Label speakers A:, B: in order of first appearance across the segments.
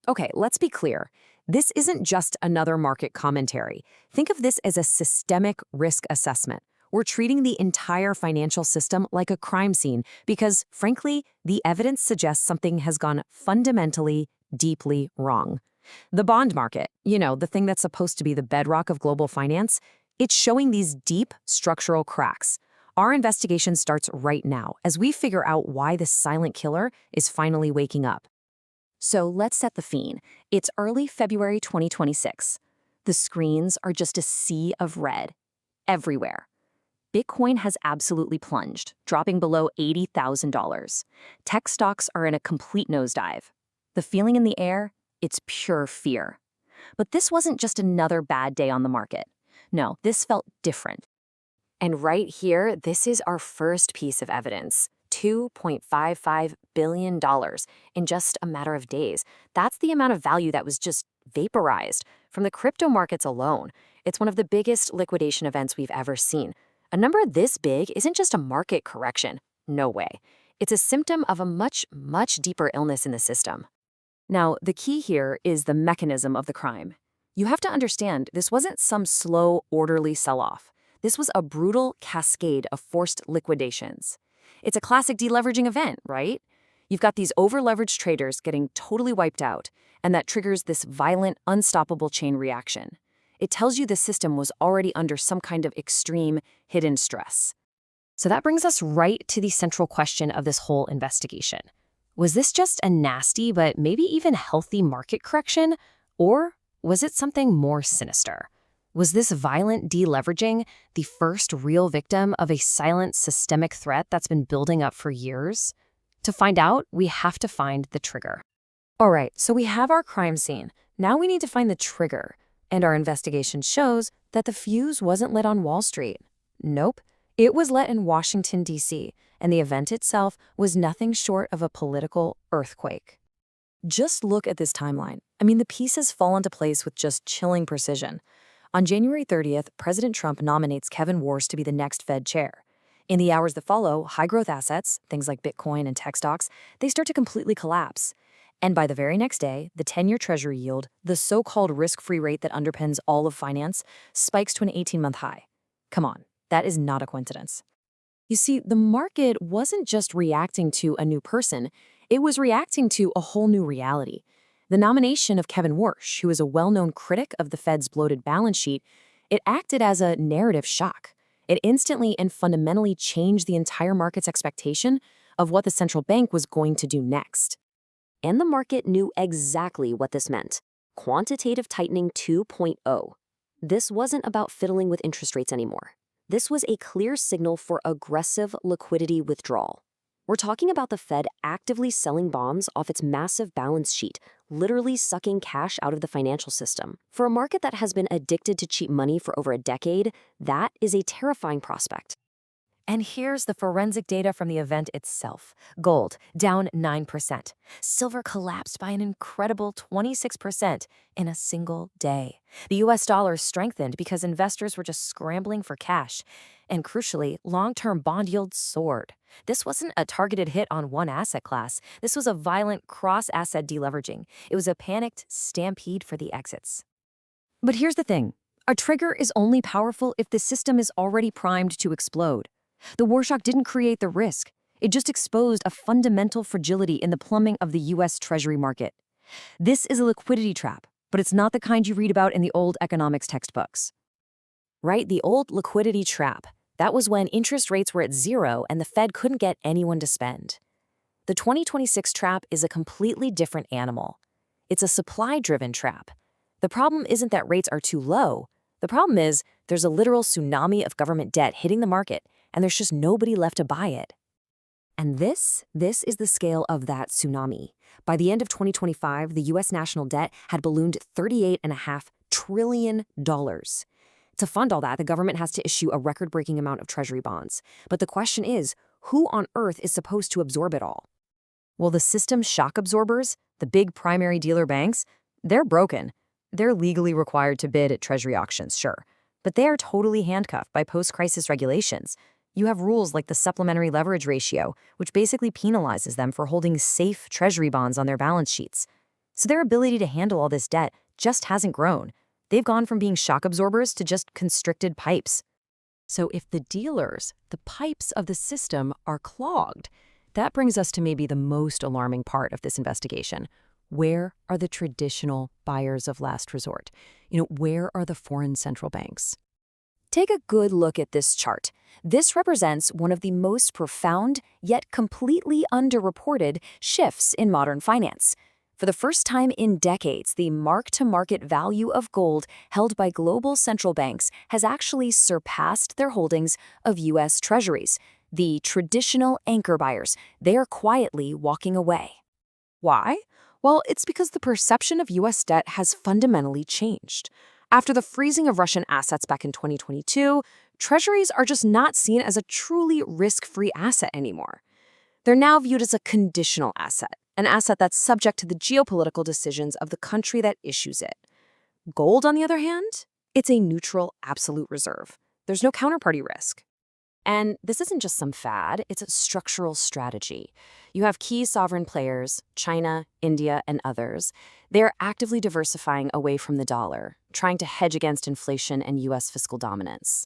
A: Okay, let's be clear. This isn't just another market commentary. Think of this as a systemic risk assessment. We're treating the entire financial system like a crime scene because, frankly, the evidence suggests something has gone fundamentally, deeply wrong. The bond market, the thing that's supposed to be the bedrock of global finance, it's showing these deep structural cracks. Our investigation starts right now as we figure out why this silent killer is finally waking up. So let's set the scene. It's early February 2026. The screens are just a sea of red everywhere. Bitcoin has absolutely plunged, dropping below $80,000. Tech stocks are in a complete nosedive. The feeling in the air? It's pure fear. But this wasn't just another bad day on the market. No, this felt different. And right here, this is our first piece of evidence. $2.55 billion in just a matter of days. That's the amount of value that was just vaporized from the crypto markets alone. It's one of the biggest liquidation events we've ever seen. A number this big isn't just a market correction. No way. It's a symptom of a much, much deeper illness in the system. Now, the key here is the mechanism of the crime. You have to understand, this wasn't some slow, orderly sell-off. This was a brutal cascade of forced liquidations. It's a classic deleveraging event, right? You've got these over-leveraged traders getting totally wiped out, and that triggers this violent, unstoppable chain reaction. It tells you the system was already under some kind of extreme, hidden stress. So that brings us right to the central question of this whole investigation. Was this just a nasty but maybe even healthy market correction, or was it something more sinister? Was this violent deleveraging the first real victim of a silent systemic threat that's been building up for years? To find out, we have to find the trigger. All right, so we have our crime scene. Now we need to find the trigger. And our investigation shows that the fuse wasn't lit on Wall Street. Nope, it was lit in Washington, D.C., and the event itself was nothing short of a political earthquake. Just look at this timeline. The pieces fall into place with just chilling precision. On January 30th, President Trump nominates Kevin Warsh to be the next Fed chair. In the hours that follow, high-growth assets, things like Bitcoin and tech stocks, they start to completely collapse. And by the very next day, the 10-year Treasury yield, the so-called risk-free rate that underpins all of finance, spikes to an 18-month high. Come on, that is not a coincidence. You see, the market wasn't just reacting to a new person, it was reacting to a whole new reality. The nomination of Kevin Warsh, who is a well-known critic of the Fed's bloated balance sheet, it acted as a narrative shock. It instantly and fundamentally changed the entire market's expectation of what the central bank was going to do next. And the market knew exactly what this meant. Quantitative tightening 2.0. This wasn't about fiddling with interest rates anymore. This was a clear signal for aggressive liquidity withdrawal. We're talking about the Fed actively selling bonds off its massive balance sheet, literally sucking cash out of the financial system. For a market that has been addicted to cheap money for over a decade, that is a terrifying prospect. And here's the forensic data from the event itself. Gold, down 9%. Silver collapsed by an incredible 26% in a single day. The US dollar strengthened because investors were just scrambling for cash. And crucially, long-term bond yields soared. This wasn't a targeted hit on one asset class. This was a violent cross-asset deleveraging. It was a panicked stampede for the exits. But here's the thing. A trigger is only powerful if the system is already primed to explode. The war shock didn't create the risk. It just exposed a fundamental fragility in the plumbing of the U.S. Treasury market. This is a liquidity trap, but it's not the kind you read about in the old economics textbooks. Right? The old liquidity trap. That was when interest rates were at zero and the Fed couldn't get anyone to spend. The 2026 trap is a completely different animal. It's a supply-driven trap. The problem isn't that rates are too low. The problem is there's a literal tsunami of government debt hitting the market, and there's just nobody left to buy it. And this is the scale of that tsunami. By the end of 2025, the U.S. national debt had ballooned $38.5 trillion. To fund all that, the government has to issue a record-breaking amount of Treasury bonds. But the question is, who on earth is supposed to absorb it all? Well, the system's shock absorbers, the big primary dealer banks, they're broken. They're legally required to bid at Treasury auctions, sure. But they are totally handcuffed by post-crisis regulations. You have rules like the supplementary leverage ratio, which basically penalizes them for holding safe Treasury bonds on their balance sheets.
B: So their ability to handle all this debt just hasn't grown. They've gone from being shock absorbers to just constricted pipes.
A: So if the dealers, the pipes of the system, are clogged, that brings us to maybe the most alarming part of this investigation. Where are the traditional buyers of last resort? Where are the foreign central banks?
B: Take a good look at this chart. This represents one of the most profound, yet completely underreported shifts in modern finance. For the first time in decades, the mark-to-market value of gold held by global central banks has actually surpassed their holdings of U.S. Treasuries. The traditional anchor buyers, they are quietly walking away.
A: Why? Well, it's because the perception of U.S. debt has fundamentally changed. After the freezing of Russian assets back in 2022, treasuries are just not seen as a truly risk-free asset anymore. They're now viewed as a conditional asset, an asset that's subject to the geopolitical decisions of the country that issues it. Gold, on the other hand, it's a neutral absolute reserve. There's no counterparty risk. And this isn't just some fad, it's a structural strategy. You have key sovereign players, China, India, and others. They're actively diversifying away from the dollar, trying to hedge against inflation and U.S. fiscal dominance.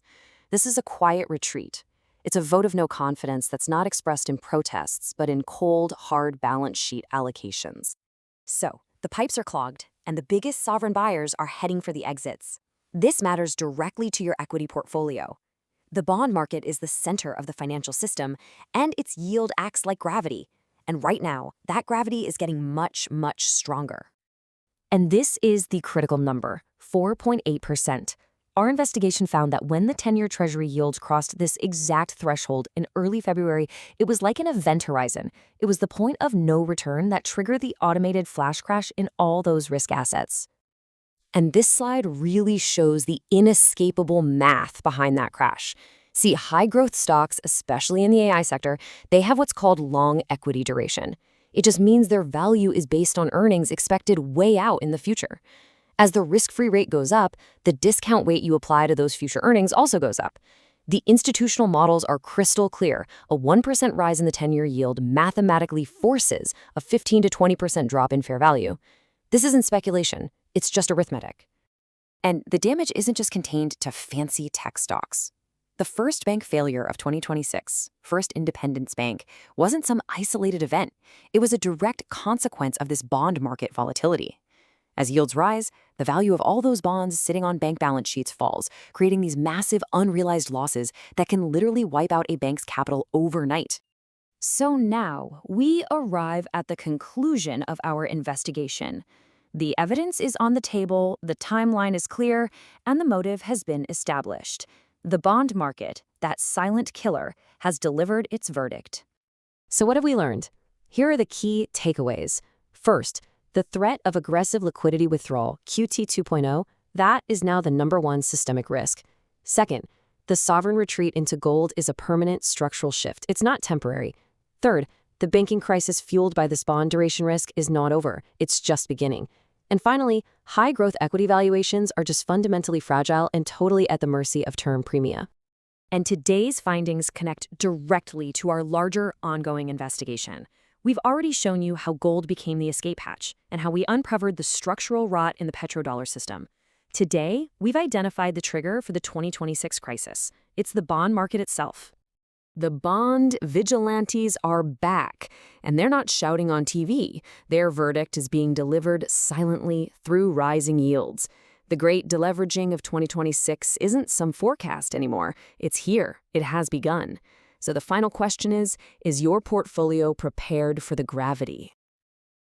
A: This is a quiet retreat. It's a vote of no confidence that's not expressed in protests, but in cold, hard balance sheet allocations. So, the pipes are clogged, and the biggest sovereign buyers are heading for the exits. This matters directly to your equity portfolio. The bond market is the center of the financial system, and its yield acts like gravity. And right now, that gravity is getting much, much stronger. And this is the critical number, 4.8%. Our investigation found that when the 10-year Treasury yield crossed this exact threshold in early February, it was like an event horizon. It was the point of no return that triggered the automated flash crash in all those risk assets. And this slide really shows the inescapable math behind that crash. See, high-growth stocks, especially in the AI sector, they have what's called long equity duration. It just means their value is based on earnings expected way out in the future. As the risk-free rate goes up, the discount weight you apply to those future earnings also goes up. The institutional models are crystal clear. A 1% rise in the 10-year yield mathematically forces a 15 to 20% drop in fair value. This isn't speculation. It's just arithmetic. And the damage isn't just contained to fancy tech stocks. The First Bank failure of 2026, First Independence Bank, wasn't some isolated event. It was a direct consequence of this bond market volatility. As yields rise, the value of all those bonds sitting on bank balance sheets falls, creating these massive unrealized losses that can literally wipe out a bank's capital overnight. So now, we arrive at the conclusion of our investigation. The evidence is on the table, the timeline is clear, and the motive has been established. The bond market, that silent killer, has delivered its verdict. So what have we learned? Here are the key takeaways. First, the threat of aggressive liquidity withdrawal, QT 2.0, that is now the #1 systemic risk. Second, the sovereign retreat into gold is a permanent structural shift. It's not temporary. Third, the banking crisis fueled by this bond duration risk is not over. It's just beginning. And finally, high-growth equity valuations are just fundamentally fragile and totally at the mercy of term premia. And today's findings connect directly to our larger ongoing investigation. We've already shown you how gold became the escape hatch and how we uncovered the structural rot in the petrodollar system. Today, we've identified the trigger for the 2026 crisis. It's the bond market itself. The bond vigilantes are back, and they're not shouting on TV. Their verdict is being delivered silently through rising yields. The great deleveraging of 2026 isn't some forecast anymore. It's here. It has begun. So the final question is your portfolio prepared for the gravity?